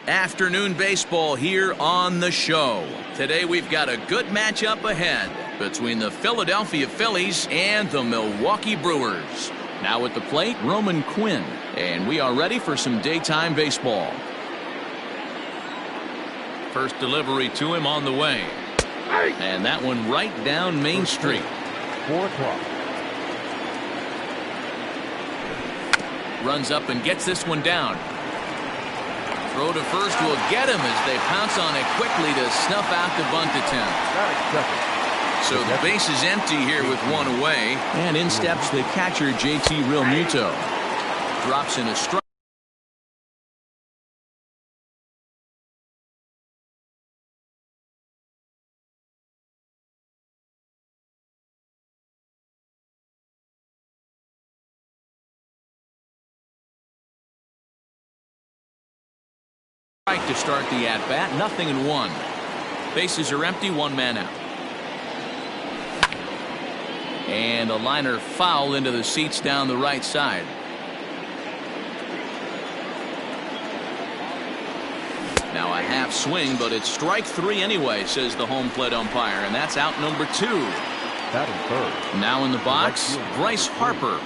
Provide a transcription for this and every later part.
Afternoon baseball here on the show. Today we've got a good matchup ahead between the Philadelphia Phillies and the Milwaukee Brewers. Now at the plate, Roman Quinn, and we are ready for some daytime baseball. First delivery to him on the way, and that one right down Main Street. 4 o'clock. Runs up and gets this one down. Throw to first will get him as they pounce on it quickly to snuff out the bunt attempt. So the base is empty here with one away. And in steps the catcher, JT Realmuto. Drops in a strike. To start the at-bat, 0-1. Bases are empty, one man out. And a liner foul into the seats down the right side. Now a half swing, but it's strike 3 anyway, says the home plate umpire, and that's out number 2. Batting third. Now in the box, Bryce Harper.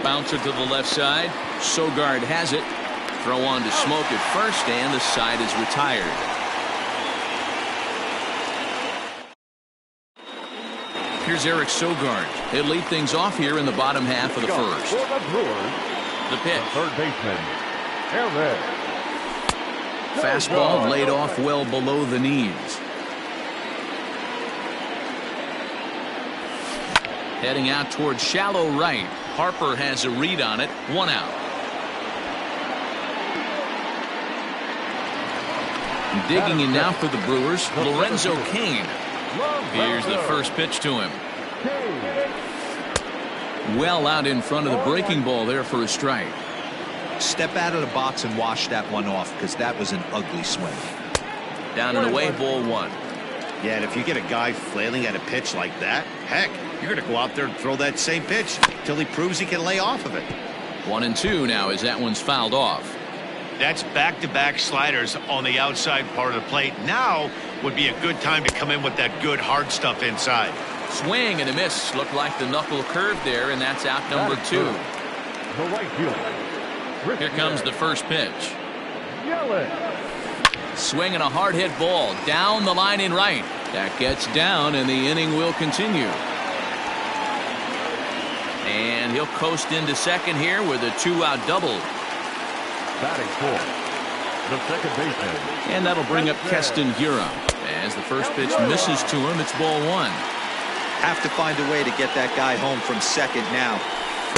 Bouncer to the left side. Sogard has it. Throw on to Smoke at first, and the side is retired. Here's Eric Sogard. He'll lead things off here in the bottom half of the first. The pitch. Third baseman, Eric. Fastball laid off well below the knees. Heading out towards shallow right. Harper has a read on it. 1 out. Digging in now for the Brewers, Lorenzo Cain. Here's the first pitch to him. Well out in front of the breaking ball there for a strike. Step out of the box and wash that one off, because that was an ugly swing. Down and away, ball 1. Yeah, and if you get a guy flailing at a pitch like that, heck, you're going to go out there and throw that same pitch till he proves he can lay off of it. 1-2 now as that one's fouled off. That's back-to-back sliders on the outside part of the plate. Now would be a good time to come in with that good hard stuff inside. Swing and a miss. Looked like the knuckle curve there, and that's out number 2. The right fielder. Here comes the first pitch. Yelich. Swinging a hard hit ball down the line in right. That gets down, and the inning will continue. And he'll coast into second here with a 2-out double. Batting fourth, the second baseman. And that'll bring up Keston Hiura. As the first pitch misses to him, it's ball 1. Have to find a way to get that guy home from second now.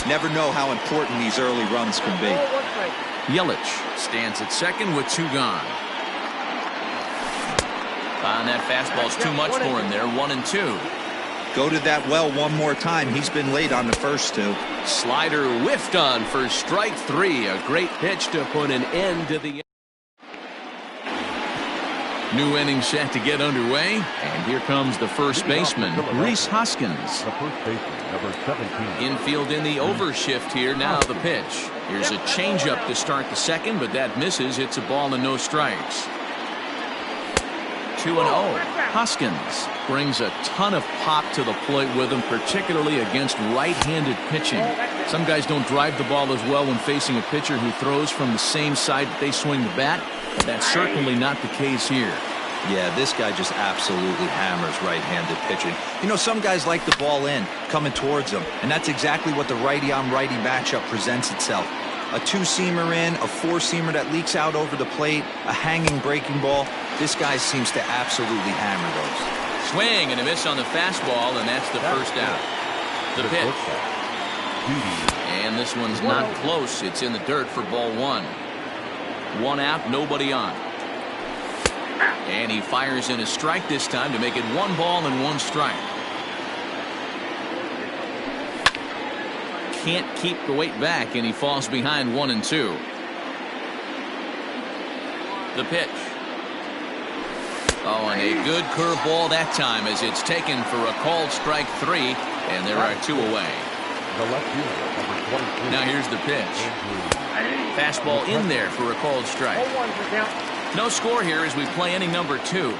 Never know how important these early runs can be. Yelich stands at second with 2 gone. And that fastball's too much for him there. 1-2. Go to that well one more time. He's been late on the first 2. Slider whiffed on for strike 3. A great pitch to put an end to the new inning set to get underway. And here comes the first baseman, Rhys Hoskins. The first baseman, number 17. Infield in the overshift here. Now the pitch. Here's a changeup to start the second, but that misses. It's a ball and no strikes. 2-0. Hoskins brings a ton of pop to the plate with him, particularly against right-handed pitching. Some guys don't drive the ball as well when facing a pitcher who throws from the same side that they swing the bat. But that's certainly not the case here. Yeah, this guy just absolutely hammers right-handed pitching. You know, some guys like the ball in, coming towards them, and that's exactly what the righty-on-righty matchup presents itself. A 2-seamer in, a 4-seamer that leaks out over the plate, a hanging breaking ball. This guy seems to absolutely hammer those. Swing and a miss on the fastball, and that's the first out. The pitch. And this one's not close. It's in the dirt for ball 1. 1 out, nobody on. And he fires in a strike this time to make it 1 ball and 1 strike. Can't keep the weight back, and he falls behind 1-2. The pitch. Oh, and a good curveball that time as it's taken for a called strike 3, and there are 2 away. The left fielder, number 23. Now here's the pitch. Fastball in there for a called strike. No score here as we play inning number 2.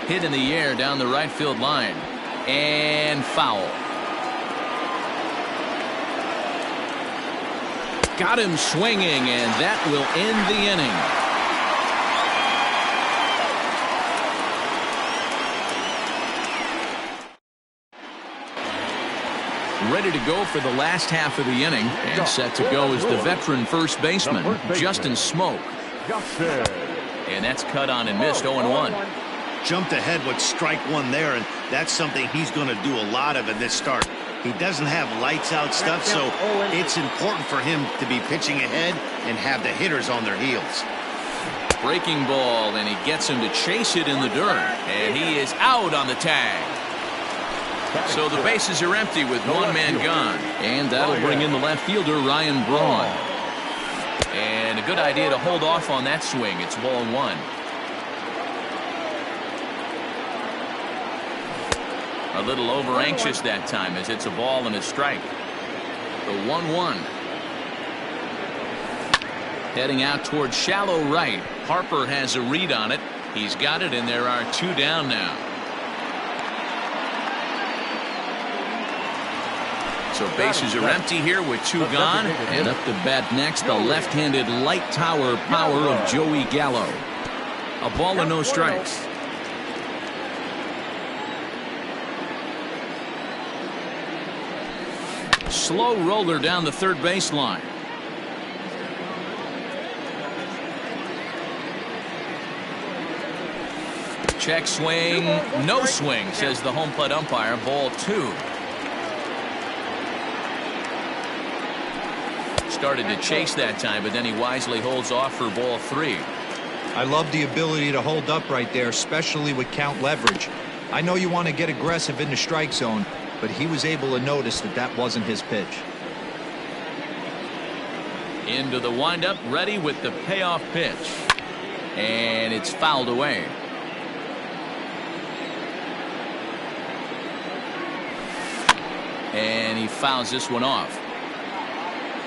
Hit in the air down the right field line. And foul. Got him swinging, and that will end the inning. Ready to go for the last half of the inning, and set to go is the veteran first baseman, Justin Smoke. And that's cut on and missed, 0-1. Jumped ahead with strike one there, and that's something he's going to do a lot of in this start. He doesn't have lights out stuff, so it's important for him to be pitching ahead and have the hitters on their heels. Breaking ball, and he gets him to chase it in the dirt, and he is out on the tag. So the bases are empty with one man gone, and that'll bring in the left fielder, Ryan Braun. And a good idea to hold off on that swing. It's ball 1. A little over anxious that time as it's a ball and a strike. The 1-1. Heading out towards shallow right. Harper has a read on it. He's got it, and there are 2 down now. So bases are empty here with 2 gone. And up to bat next, the left-handed light tower power of Joey Gallo. A ball and no strikes. Slow roller down the third baseline. Check swing, no swing, says the home plate umpire. Ball 2. Started to chase that time, but then he wisely holds off for ball 3. I love the ability to hold up right there, especially with count leverage. I know you want to get aggressive in the strike zone, but he was able to notice that that wasn't his pitch. Into the windup, ready with the payoff pitch. And it's fouled away. And he fouls this one off.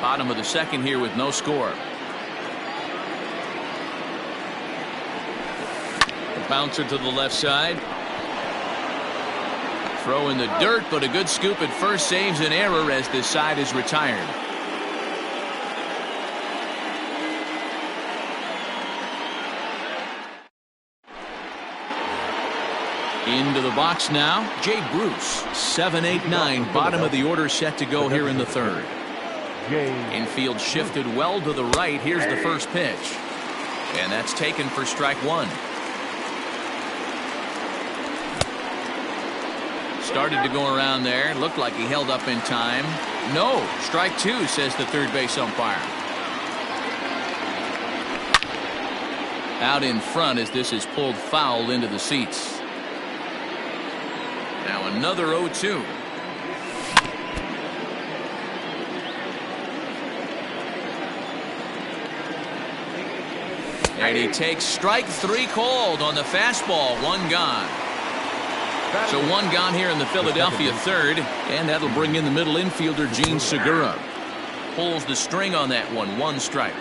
Bottom of the second here with no score. The bouncer to the left side. Throw in the dirt, but a good scoop at first saves an error as this side is retired. Into the box now, Jay Bruce. 7-8-9, bottom of the order set to go here in the third. Infield shifted well to the right. Here's the first pitch. And that's taken for strike 1. Started to go around there. Looked like he held up in time. No, strike 2, says the third base umpire. Out in front as this is pulled foul into the seats. Now another 0-2. And he takes strike 3 called on the fastball. 1 gone. So 1 gone here in the Philadelphia third, and that'll bring in the middle infielder Gene Segura. Pulls the string on that one. 1 strike.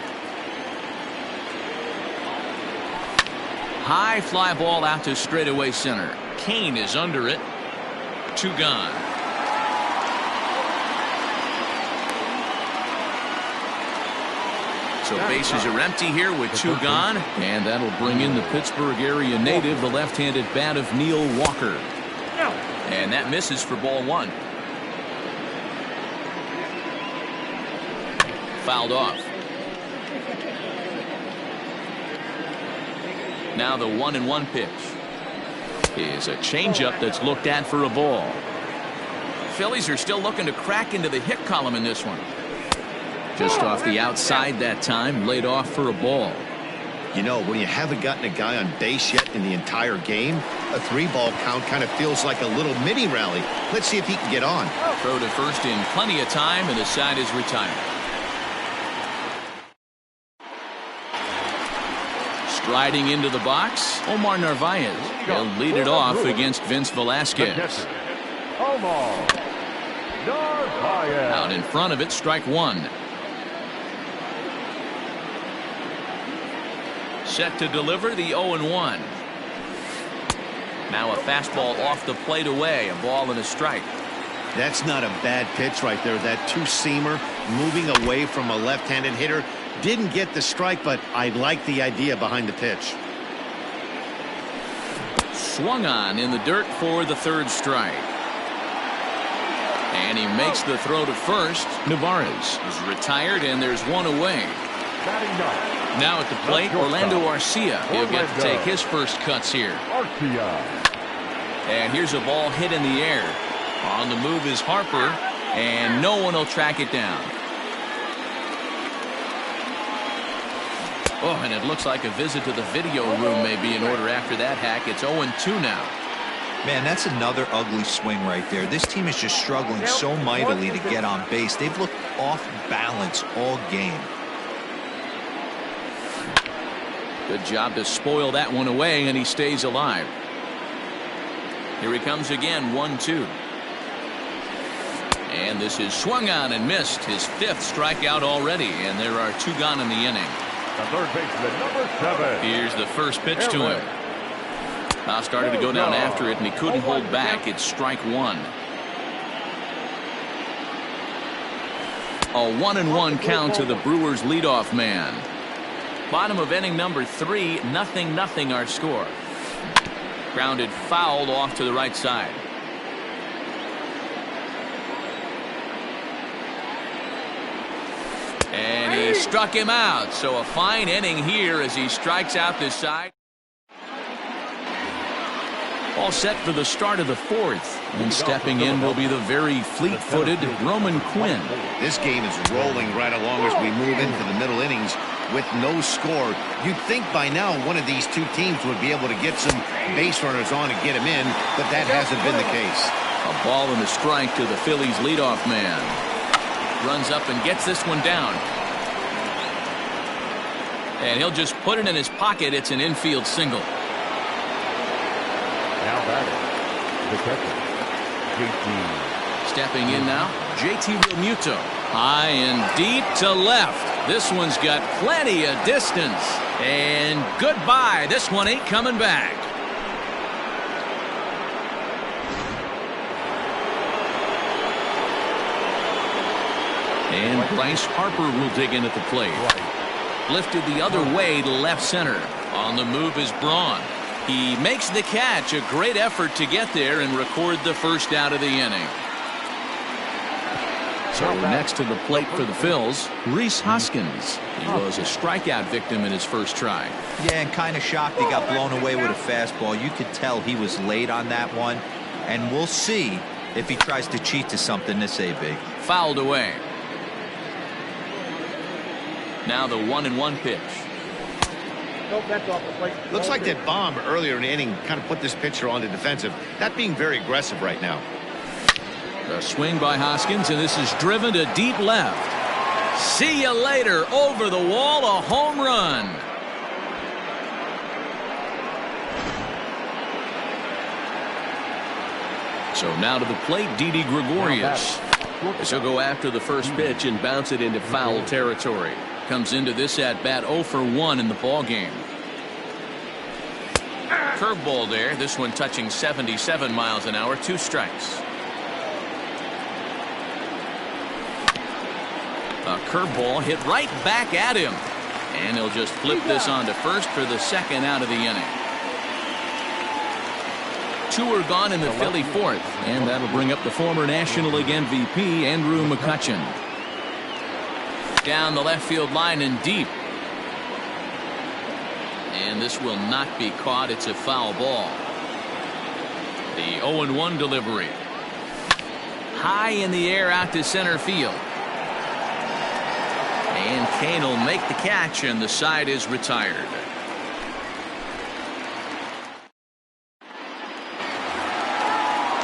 High fly ball out to straightaway center. Kane is under it. 2 gone. So bases are empty here with 2 gone, and that'll bring in the Pittsburgh area native, the left-handed bat of Neil Walker. And that misses for ball 1. Fouled off. Now the 1-1 pitch is a changeup that's looked at for a ball. Phillies are still looking to crack into the hit column in this one. Just off the outside that time, laid off for a ball. You know, when you haven't gotten a guy on base yet in the entire game, a 3-ball count kind of feels like a little mini rally. Let's see if he can get on. Throw to first in plenty of time, and the side is retired. Striding into the box, Omar Narvaez. He'll lead it off against Vince Velasquez. Out in front of it, strike one. Set to deliver the 0-1. Now a fastball off the plate away, a ball and a strike. That's not a bad pitch right there. That two-seamer moving away from a left-handed hitter. Didn't get the strike, but I like the idea behind the pitch. Swung on in the dirt for the third strike. And he makes the throw to first. Navarez is retired, and there's one away. Now at the plate, Orlando Arcia. He'll get to take his first cuts here. And here's a ball hit in the air. On the move is Harper, and no one will track it down. Oh, and it looks like a visit to the video room may be in order after that hack. It's 0-2 now. Man, that's another ugly swing right there. This team is just struggling so mightily to get on base. They've looked off balance all game. Good job to spoil that one away, and he stays alive. Here he comes again, 1-2. And this is swung on and missed. His fifth strikeout already, and there are two gone in the inning. The third baseman, number 7. Here's the first pitch to him. Now started to go down after it, and he couldn't hold back. It's strike one. A 1-1 count to the Brewers leadoff man. Bottom of inning number 3, 0-0 our score. Grounded fouled off to the right side. And he struck him out. So a fine inning here as he strikes out this side. All set for the start of the fourth. And stepping in will be the very fleet-footed Roman Quinn. This game is rolling right along as we move into the middle innings with no score. You'd think by now one of these two teams would be able to get some base runners on and get him in, but that hasn't been the case. A ball and a strike to the Phillies leadoff man. Runs up and gets this one down. And he'll just put it in his pocket. It's an infield single. Now batting, the catcher, JT. Stepping in now, JT Realmuto. High and deep to left. This one's got plenty of distance. And goodbye. This one ain't coming back. And Bryce Harper will dig in at the plate. Lifted the other way to left center. On the move is Braun. He makes the catch. A great effort to get there and record the first out of the inning. So next to the plate for the Phils, Rhys Hoskins. He was a strikeout victim in his first try. Yeah, and kind of shocked he got blown away with a fastball. You could tell he was late on that one. And we'll see if he tries to cheat to something this AB. Fouled away. Now the 1-1 pitch. Looks like that bomb earlier in the inning kind of put this pitcher on the defensive. Not being very aggressive right now. A swing by Hoskins, and this is driven to deep left. See you later. Over the wall, a home run. So now to the plate, Didi Gregorius. This will go after the first pitch and bounce it into foul territory. Comes into this at bat 0 for 1 in the ball game. Curveball there. This one touching 77 miles an hour. 2 strikes. A curveball hit right back at him. And he'll just flip this on to first for the second out of the inning. 2 are gone in the Philly fourth. And that'll bring up the former National League MVP, Andrew McCutchen. Down the left field line and deep. And this will not be caught. It's a foul ball. The 0-1 delivery. High in the air out to center field. And Kane will make the catch, and the side is retired.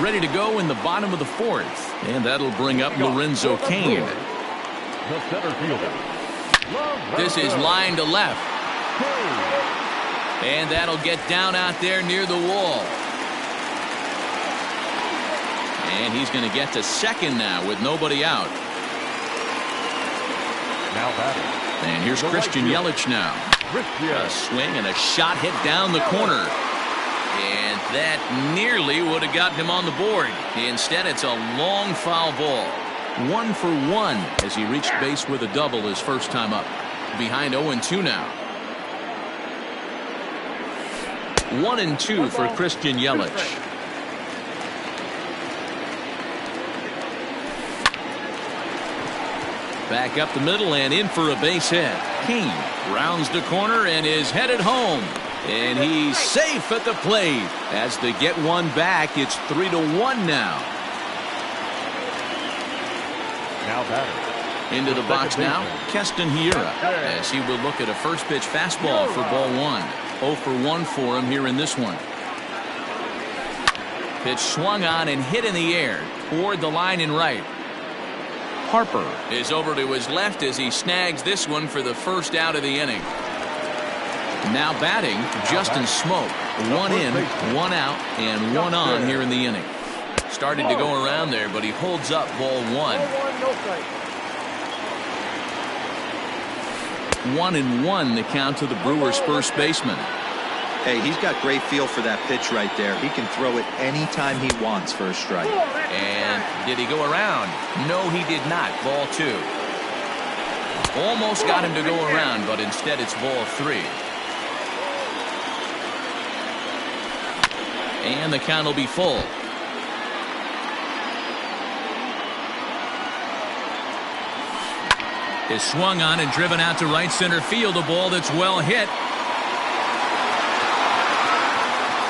Ready to go in the bottom of the fourth. And that'll bring up Lorenzo Cain. The center fielder. This is line to left. And that'll get down out there near the wall. And he's going to get to second now with nobody out. Now batting. And here's Christian Yelich now. A swing and a shot hit down the corner. And that nearly would have gotten him on the board. Instead, it's a long foul ball. 1 for 1 as he reached base with a double his first time up. Behind 0-2 now. 1-2 for Christian Yelich. Back up the middle and in for a base hit. King rounds the corner and is headed home. And he's safe at the plate. As they get one back, it's 3-1 now. Now batting. Into the box now, Keston Hiura, as he will look at a first pitch fastball for ball 1. 0 for 1 for him here in this one. Pitch swung on and hit in the air toward the line and right. Harper is over to his left as he snags this one for the first out of the inning. Now batting, Justin Smoke. 1 in, 1 out, and 1 on here in the inning. Started to go around there, but he holds up ball 1. 1-1 the count to the Brewers' first baseman. Hey, he's got great feel for that pitch right there. He can throw it anytime he wants for a strike. And did he go around? No, he did not. Ball 2. Almost got him to go around, but instead it's ball 3. And the count will be full. Is swung on and driven out to right center field. A ball that's well hit.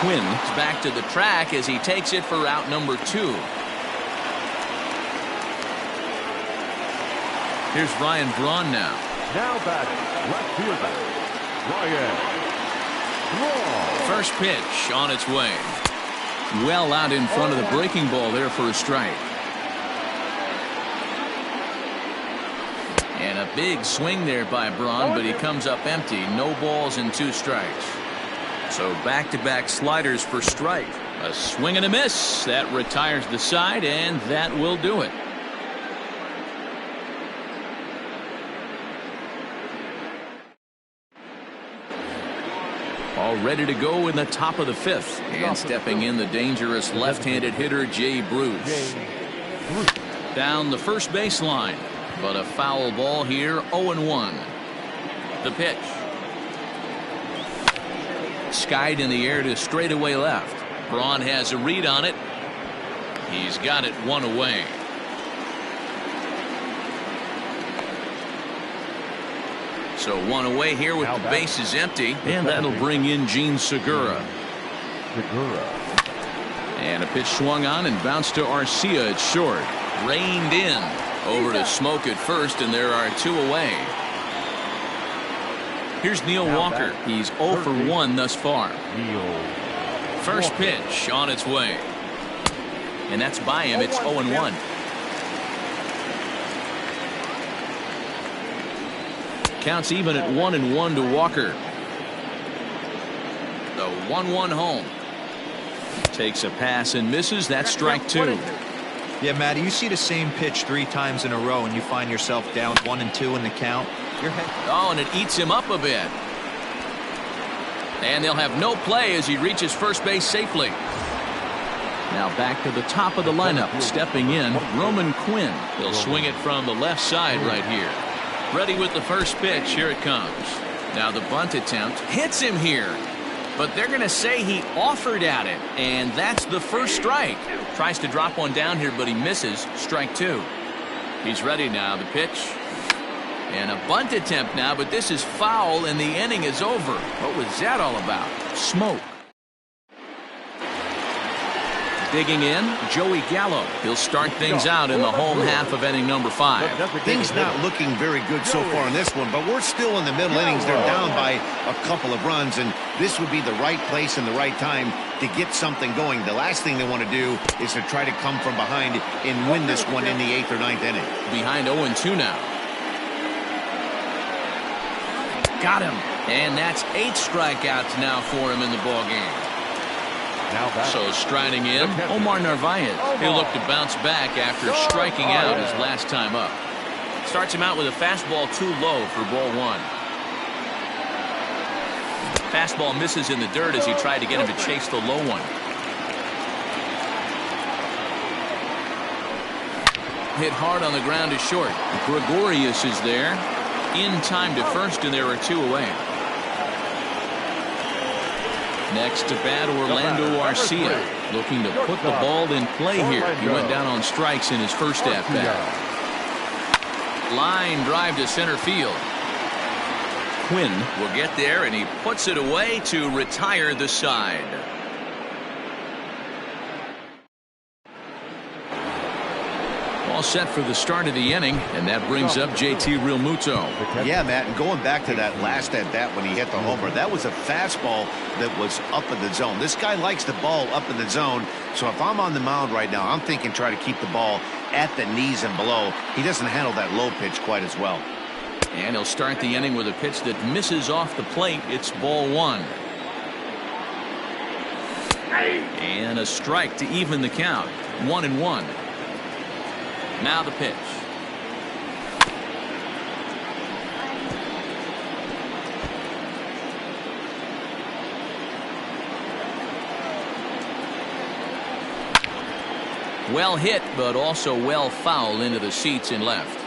Quinn is back to the track as he takes it for out number 2. Here's Ryan Braun now. Now batting, left fielder, Ryan Braun. First pitch on its way. Well out in front of the breaking ball there for a strike. And a big swing there by Braun, but he comes up empty. No balls and 2 strikes. So back-to-back sliders for strike. A swing and a miss. That retires the side, and that will do it. All ready to go in the top of the 5th. And stepping in the dangerous left-handed hitter, Jay Bruce. Down the first baseline. But a foul ball here, 0-1. The pitch. Skied in the air to straightaway left. Braun has a read on it. He's got it 1 away. So 1 away here with the bases empty. And that'll bring in Gene Segura. And a pitch swung on and bounced to Arcia at short. Reined in. Over to Smoke at first, and there are 2 away. Here's Neil Walker. He's 0 for 1 thus far. First pitch on its way. And that's by him. It's 0-1. Counts even at 1-1 to Walker. The 1-1 home. Takes a pass and misses. That's strike 2. Yeah, Matty, you see the same pitch 3 times in a row and you find yourself down 1-2 in the count. Oh, and it eats him up a bit. And they'll have no play as he reaches first base safely. Now back to the top of the lineup. Stepping in, Roman Quinn. He'll swing it from the left side right here. Ready with the first pitch. Here it comes. Now the bunt attempt hits him here. But they're going to say he offered at it. And that's the first strike. Tries to drop one down here, but he misses. Strike 2. He's ready now. The pitch. And a bunt attempt now, but this is foul, and the inning is over. What was that all about? Smoke. Digging in, Joey Gallo. He'll start things out in the home half of inning number 5. Things not looking very good so far in this one, but we're still in the middle innings. They're down by a couple of runs, and this would be the right place and the right time to get something going. The last thing they want to do is to try to come from behind and win this one in the 8th or 9th inning. Behind 0-2 now. Got him. And that's 8 strikeouts now for him in the ballgame. Now back. So striding in, Omar Narvaez. He'll look to bounce back after striking out his last time up. Starts him out with a fastball too low for ball one. Fastball misses in the dirt as he tried to get him to chase the low one. Hit hard on the ground to short. Gregorius is there. In time to first, and there are two away. Next to bat, Orlando Arcia, looking to put the ball in play here. He went down on strikes in his first at-bat. Line drive to center field. Quinn will get there, and he puts it away to retire the side. All set for the start of the inning, and that brings up JT Realmuto. Yeah, Matt, and going back to that last at-bat when he hit the homer, that was a fastball that was up in the zone. This guy likes the ball up in the zone, so if I'm on the mound right now, I'm thinking try to keep the ball at the knees and below. He doesn't handle that low pitch quite as well. And he'll start the inning with a pitch that misses off the plate. It's ball one. And a strike to even the count. 1-1. Now the pitch. Well hit, but also well fouled into the seats in left.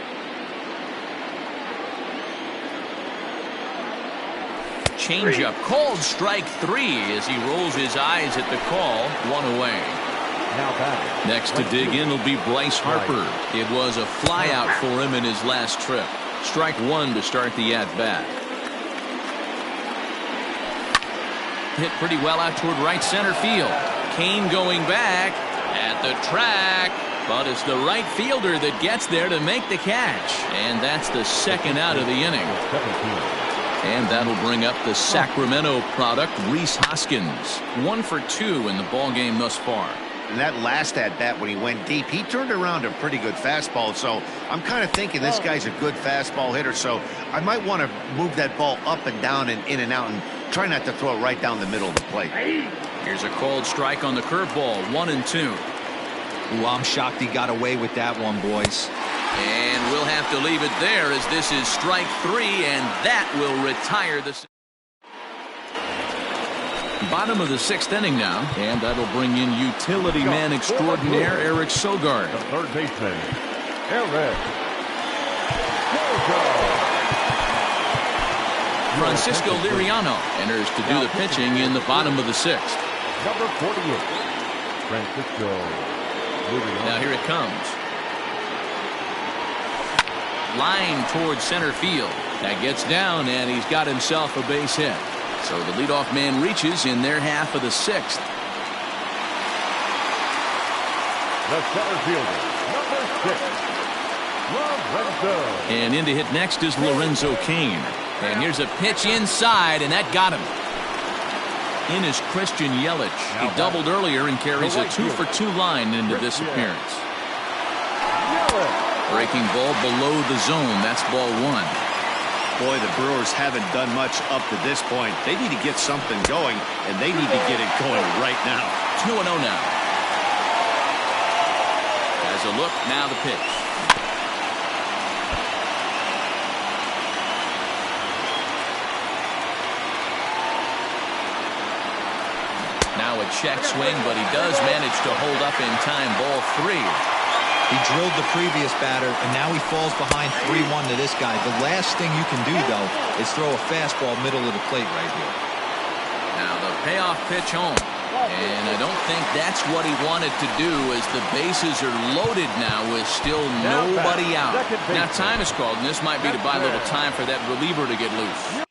Changeup called strike three as he rolls his eyes at the call. One away. Next to dig in will be Bryce Harper. It was a fly out for him in his last trip. Strike one to start the at-bat. Hit pretty well out toward right center field. Kane going back at the track, but it's the right fielder that gets there to make the catch. And that's the second out of the inning. And that'll bring up the Sacramento product, Rhys Hoskins. 1 for 2 in the ballgame thus far. And that last at-bat when he went deep, he turned around a pretty good fastball. So I'm kind of thinking this guy's a good fastball hitter. So I might want to move that ball up and down and in and out and try not to throw it right down the middle of the plate. Here's a called strike on the curveball. 1-2. Ooh, I'm shocked he got away with that one, boys. And we'll have to leave it there as this is strike three, and that will retire the bottom of the sixth inning now, and that'll bring in utility man extraordinaire Eric Sogard. The third baseman, Eric Sogard. Francisco Liriano enters to do the pitching in the bottom of the sixth. Number 48, Francisco Liriano. Now here it comes. Line towards center field. That gets down, and he's got himself a base hit. So the leadoff man reaches in their half of the sixth. The center fielder, number 6, Lorenzo. And in to hit next is Lorenzo Cain. And here's a pitch inside, and that got him. In is Christian Yelich. He doubled earlier and carries a 2 for 2 line into this appearance. Breaking ball below the zone. That's ball one. Boy, the Brewers haven't done much up to this point. They need to get something going, and they need to get it going right now. 2-0 now. As a look, now the pitch. Now a check swing, but he does manage to hold up in time. Ball three. He drilled the previous batter, and now he falls behind 3-1 to this guy. The last thing you can do, though, is throw a fastball middle of the plate right here. Now the payoff pitch home. And I don't think that's what he wanted to do, as the bases are loaded now with still nobody out. Now time is called, and this might be to buy a little time for that reliever to get loose.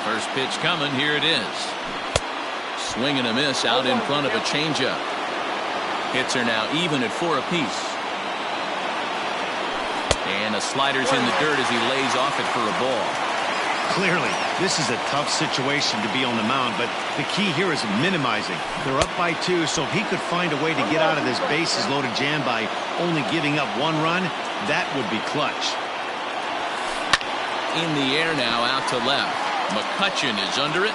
First pitch coming. Here it is. Swing and a miss out in front of a changeup. Hits are now even at 4 apiece. And a slider's in the dirt as he lays off it for a ball. Clearly, this is a tough situation to be on the mound, but the key here is minimizing. They're up by 2, so if he could find a way to get out of this bases loaded jam by only giving up 1 run, that would be clutch. in the air now out to left. McCutchen is under it.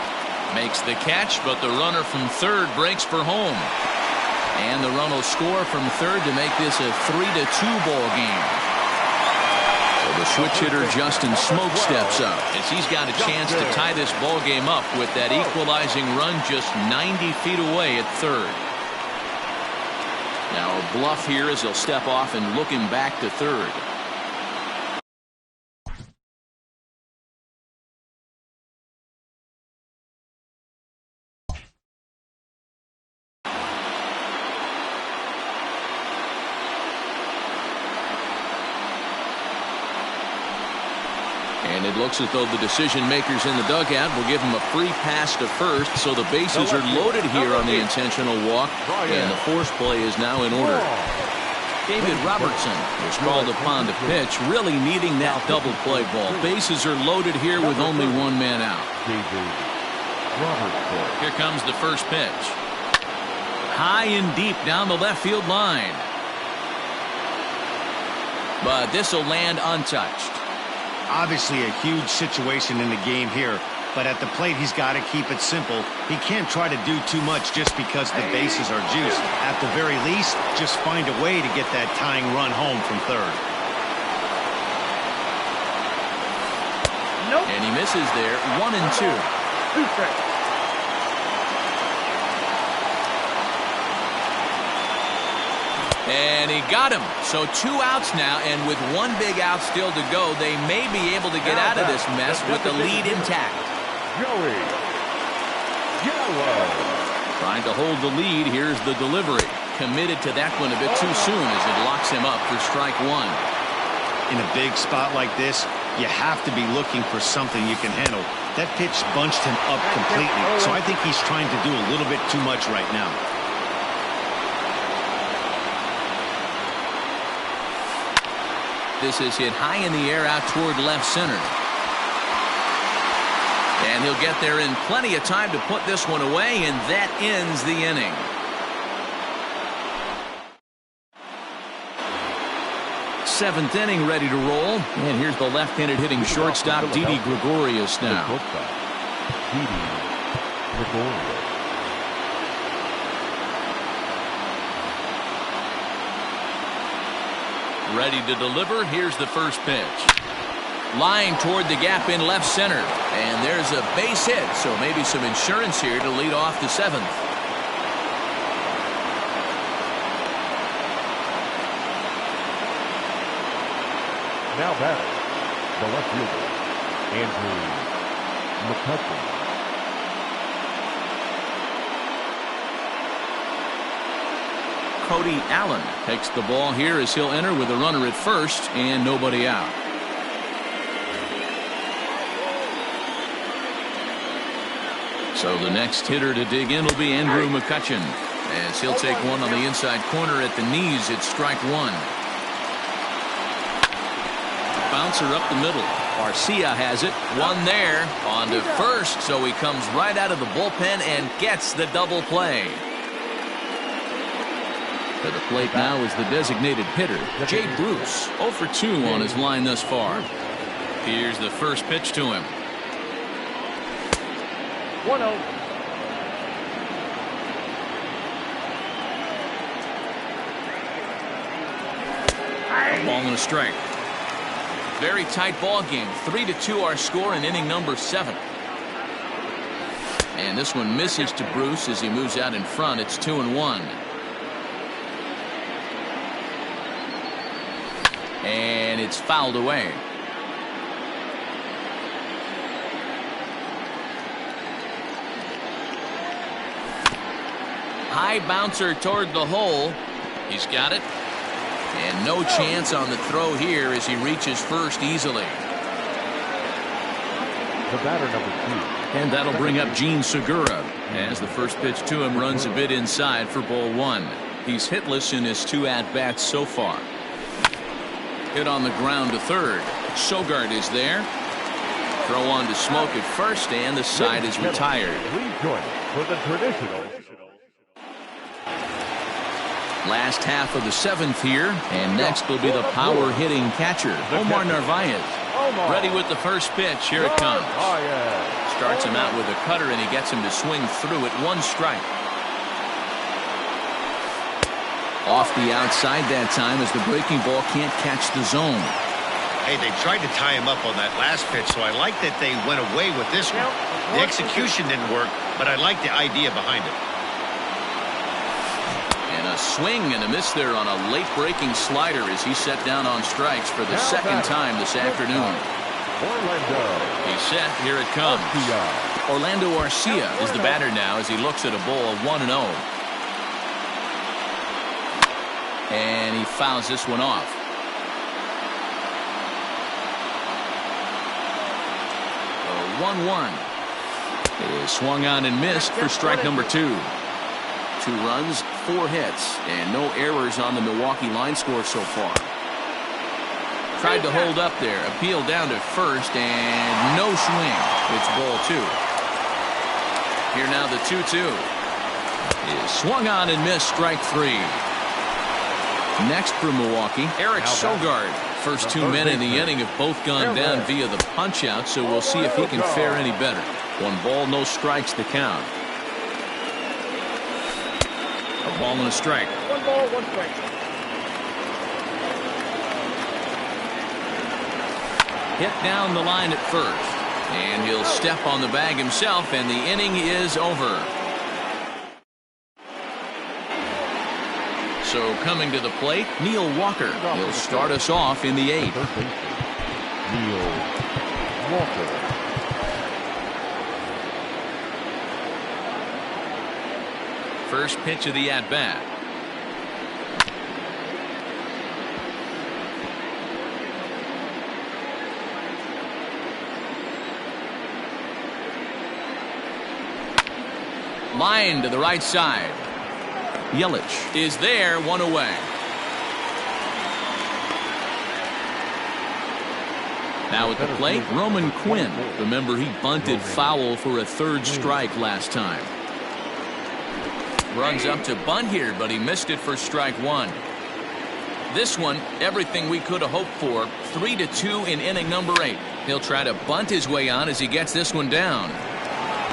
Makes the catch, but the runner from third breaks for home. And the run will score from third to make this a 3-2 ball game. So the switch hitter Justin Smoke steps up as he's got a chance to tie this ball game up with that equalizing run just 90 feet away at third. Now a bluff here as he'll step off and look him back to third. And it looks as though the decision makers in the dugout will give him a free pass to first, so the bases are loaded here on the intentional walk, and the force play is now in order. David Robertson was called upon to pitch, really needing that double play ball. Bases are loaded here with only one man out. Here comes the first pitch. High and deep down the left field line. But this will land untouched. Obviously a huge situation in the game here, but at the plate he's got to keep it simple. He can't try to do too much just because the bases are juiced. At the very least, just find a way to get that tying run home from third. Nope. And he misses there. 1-2. And he got him. So 2 outs now, and with 1 big out still to go, they may be able to get out of this mess with the lead intact. Trying to hold the lead. Here's the delivery. Committed to that one a bit too soon as it locks him up for strike 1. In a big spot like this, you have to be looking for something you can handle. That pitch bunched him up completely, so I think he's trying to do a little bit too much right now. This is hit high in the air out toward left center. And he'll get there in plenty of time to put this one away, and that ends the inning. Seventh inning ready to roll. And here's the left-handed hitting shortstop, Didi Gregorius now. Didi Gregorius. Ready to deliver. Here's the first pitch. Line toward the gap in left center. And there's a base hit, so maybe some insurance here to lead off the seventh. Now batting, the left fielder, Andrew McCutchen. Cody Allen takes the ball here as he'll enter with a runner at first and nobody out. So the next hitter to dig in will be Andrew McCutchen as he'll take one on the inside corner at the knees. It's strike 1. Bouncer up the middle. Garcia has it. One there on to first, so he comes right out of the bullpen and gets the double play. To the plate now is the designated hitter, Jay Bruce, 0 for 2 on his line thus far. Here's the first pitch to him. 1-0. A ball and a strike. Very tight ball game. 3-2 our score in inning number 7. And this one misses to Bruce as he moves out in front. It's 2-1. And it's fouled away. High bouncer toward the hole. He's got it. And no chance on the throw here as he reaches first easily. The batter, number 2. And that'll bring up Gene Segura as the first pitch to him runs a bit inside for ball 1. He's hitless in his 2 at-bats so far. Hit on the ground to third. Sogard is there. Throw on to Smoke at first, and the side is retired. Please join us for the traditional. Last half of the 7th here, and next will be the power hitting catcher, Omar Narvaez. Ready with the first pitch. Here it comes. Starts him out with a cutter, and he gets him to swing through it. 1 strike. Off the outside that time as the breaking ball can't catch the zone. Hey, they tried to tie him up on that last pitch, so I like that they went away with this one. The execution didn't work, but I like the idea behind it. And a swing and a miss there on a late breaking slider as he set down on strikes for the second time this afternoon. He's set. Here it comes. Orlando Arcia is the batter now as he looks at a ball of 1-0. And he fouls this one off. A 1-1 is swung on and missed for strike number 2. 2 runs, 4 hits, and no errors on the Milwaukee line score so far. Tried to hold up there, appealed down to first, and no swing. It's ball 2. Here now the 2-2 is swung on and missed, strike 3. Next for Milwaukee, Eric Sogard. First 2 men in the inning have both gone down via the punch out, so we'll see if he can fare any better. 1 ball, no strikes to count. A ball and a strike. 1 ball, 1 strike. Hit down the line at first, and he'll step on the bag himself, and the inning is over. So coming to the plate, Neil Walker. He'll start us off in the 8th. Neil Walker. First pitch of the at-bat. Line to the right side. Yelich is there, 1 away. Now at the plate, Roman Quinn. Remember, he bunted foul for a 3rd strike last time. Runs up to bunt here, but he missed it for strike 1. This one, everything we could have hoped for. 3-2 in inning number 8. He'll try to bunt his way on as he gets this one down.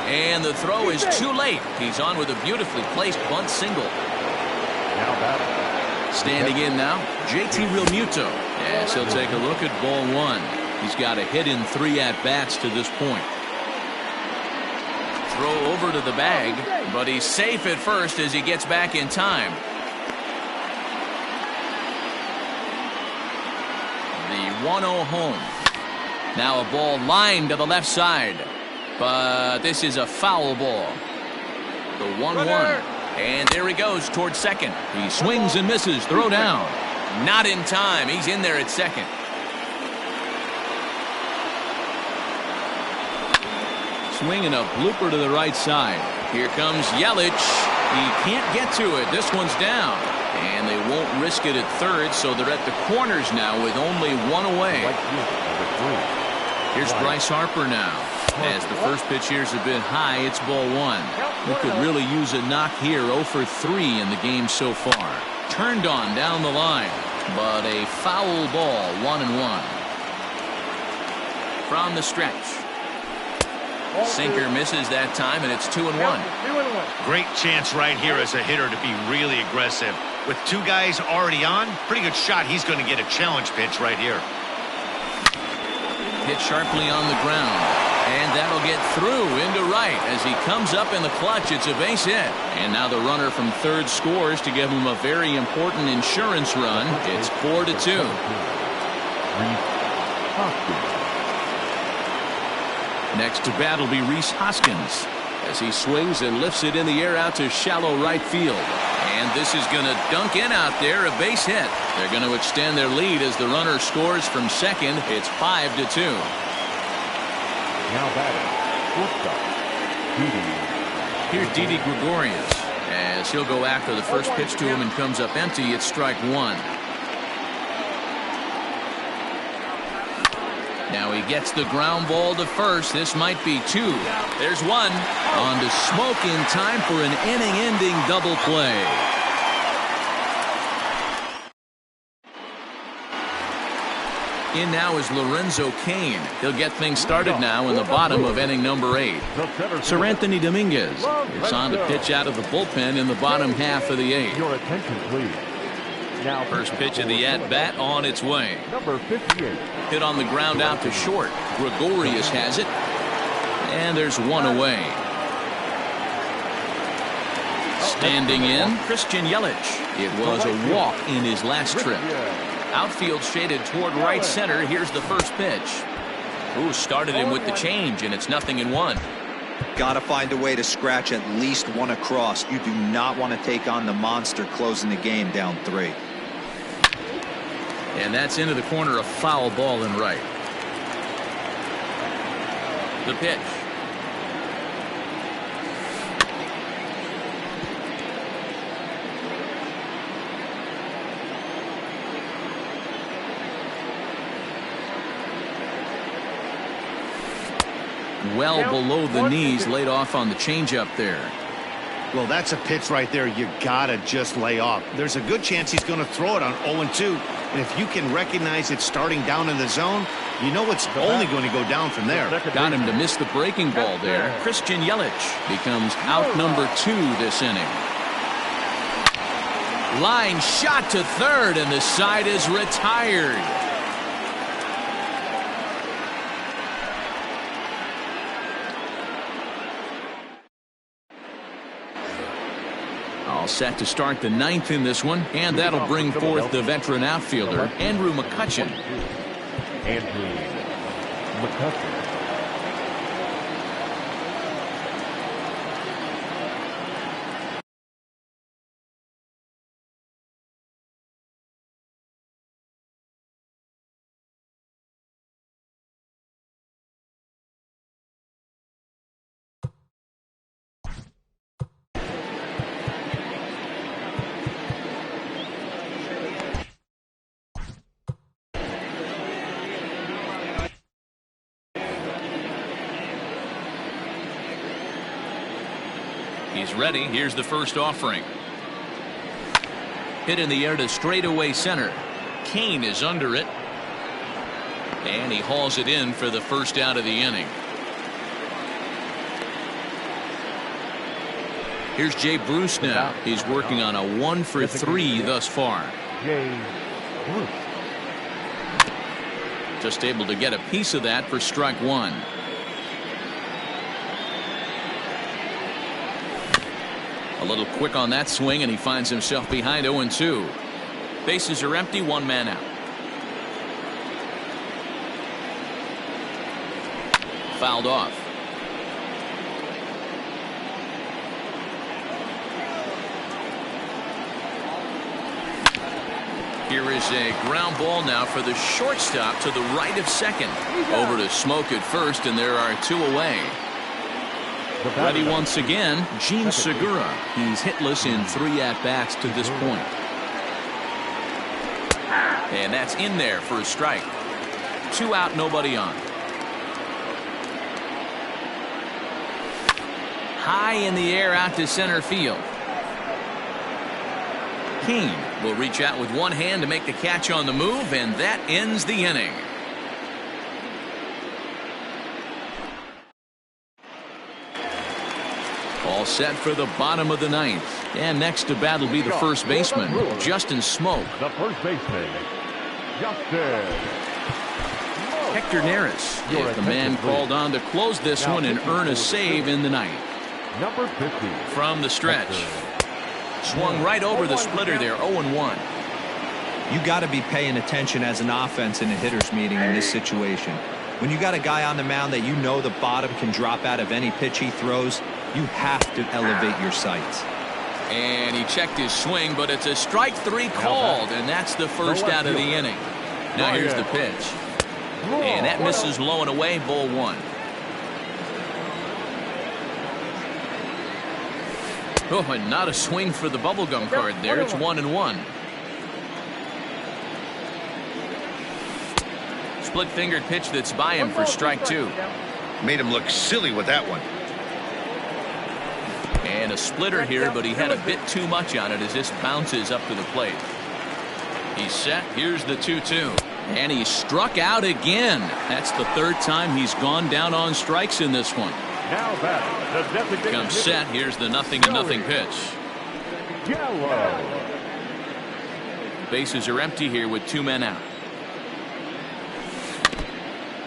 And the throw is too late. He's on with a beautifully placed bunt single. Standing in now, JT Realmuto. Yes, he'll take a look at ball 1. He's got a hit in 3 at-bats to this point. Throw over to the bag, but he's safe at first as he gets back in time. The 1-0 home. Now a ball lined to the left side. But this is a foul ball. The 1-1. And there he goes towards second. He swings and misses. Throw down. Not in time. He's in there at second. Swinging a blooper to the right side. Here comes Yelich. He can't get to it. This one's down. And they won't risk it at third, so they're at the corners now with only 1 away. Here's Bryce Harper now. As the first pitch here's a bit high, it's ball 1. We could really use a knock here. 0 for 3 in the game so far. Turned on down the line, but a foul ball. 1-1. From the stretch. Sinker misses that time, and it's 2-1. Great chance right here as a hitter to be really aggressive. With 2 guys already on, pretty good shot. He's going to get a challenge pitch right here. Hit sharply on the ground. And that'll get through into right as he comes up in the clutch. It's a base hit. And now the runner from third scores to give him a very important insurance run. It's 4-2. Next to bat will be Rhys Hoskins as he swings and lifts it in the air out to shallow right field. And this is going to dunk in out there, a base hit. They're going to extend their lead as the runner scores from second. It's 5-2. Now batting, shortstop, Here's Didi Gregorius as he'll go after the first pitch to him and comes up empty. It's strike 1. Now he gets the ground ball to first. This might be 2. There's 1. On to Smoke in time for an inning-ending double play. In now is Lorenzo Cain. He'll get things started now in the bottom of inning number 8. Sir Anthony Dominguez is on to pitch out of the bullpen in the bottom half of the 8th. Your attention, please. Now, First pitch of the at-bat on its way. number 58. Hit on the ground out to short. Gregorius has it. And there's one away. Standing in, Christian Yelich. It was a walk in his last trip. Outfield shaded toward right center. Here's the first pitch. Ooh, started him with the change, and it's 0-1. Got to find a way to scratch at least one across. You do not want to take on the monster closing the game down 3. And that's into the corner, a foul ball and right. The pitch. Well below the knees, laid off on the changeup there. Well, that's a pitch right there you gotta just lay off. There's a good chance he's going to throw it on 0-2, and if you can recognize it starting down in the zone, you know it's only going to go down from there. Got him to miss the breaking ball there. Christian Yelich becomes out number 2 this inning. Line shot to third, and the side is retired. All set to start the 9th in this one, and that'll bring forth the veteran outfielder, Andrew McCutchen. Andrew McCutchen. He's ready. Here's the first offering. Hit in the air to straightaway center. Cain is under it. And he hauls it in for the first out of the inning. Here's Jay Bruce now. He's working on a 1-for-3 thus far. Jay Bruce. Just able to get a piece of that for strike 1. A little quick on that swing, and he finds himself behind 0-2. Bases are empty, 1 man out. Fouled off. Here is a ground ball now for the shortstop to the right of second. Over to Smoke at first, and there are 2 away. Ready once again, Gene Segura. He's hitless in 3 at-bats to this point. And that's in there for a strike. 2 out, nobody on. High in the air out to center field. Cain will reach out with one hand to make the catch on the move, and that ends the inning. All set for the bottom of the 9th. And next to bat will be the first baseman, Justin Smoke. The first baseman, Justin Hector Neris is the man called on to close this one and earn a save in the 9th. Number 50. From the stretch. Swung right over the splitter there, 0-1. You got to be paying attention as an offense in a hitter's meeting in this situation. When you got a guy on the mound that you know the bottom can drop out of any pitch he throws, you have to elevate your sights. And he checked his swing, but it's a strike 3 called, and that's the first out of the inning. Now here's the pitch. And that misses low and away, ball 1. Oh, and not a swing for the bubblegum card there. It's 1-1. Split-fingered pitch that's by him for strike 2. Made him look silly with that one. And a splitter here, but he had a bit too much on it as this bounces up to the plate. He's set. Here's the 2-2. And he struck out again. That's the third time he's gone down on strikes in this one. Now batting, the designated Comes hitter, set. Here's the 0-0 pitch. Gallo. Bases are empty here with 2 men out.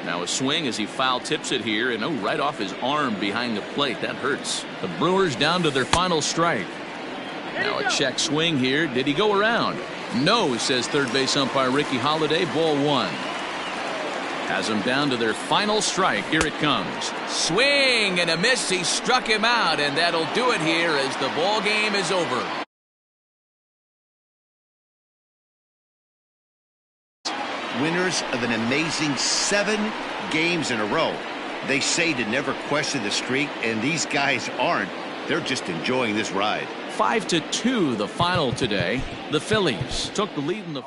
Now a swing as he foul tips it here, and right off his arm behind the plate. That hurts. The Brewers down to their final strike. Now a check swing here. Did he go around? No, says third base umpire Ricky Holiday. Ball 1. Has them down to their final strike. Here it comes. Swing and a miss. He struck him out, and that'll do it here as the ball game is over. Winners of an amazing 7 games in a row. They say to never question the streak, and these guys aren't. They're just enjoying this ride. 5-2 the final today. The Phillies took the lead in the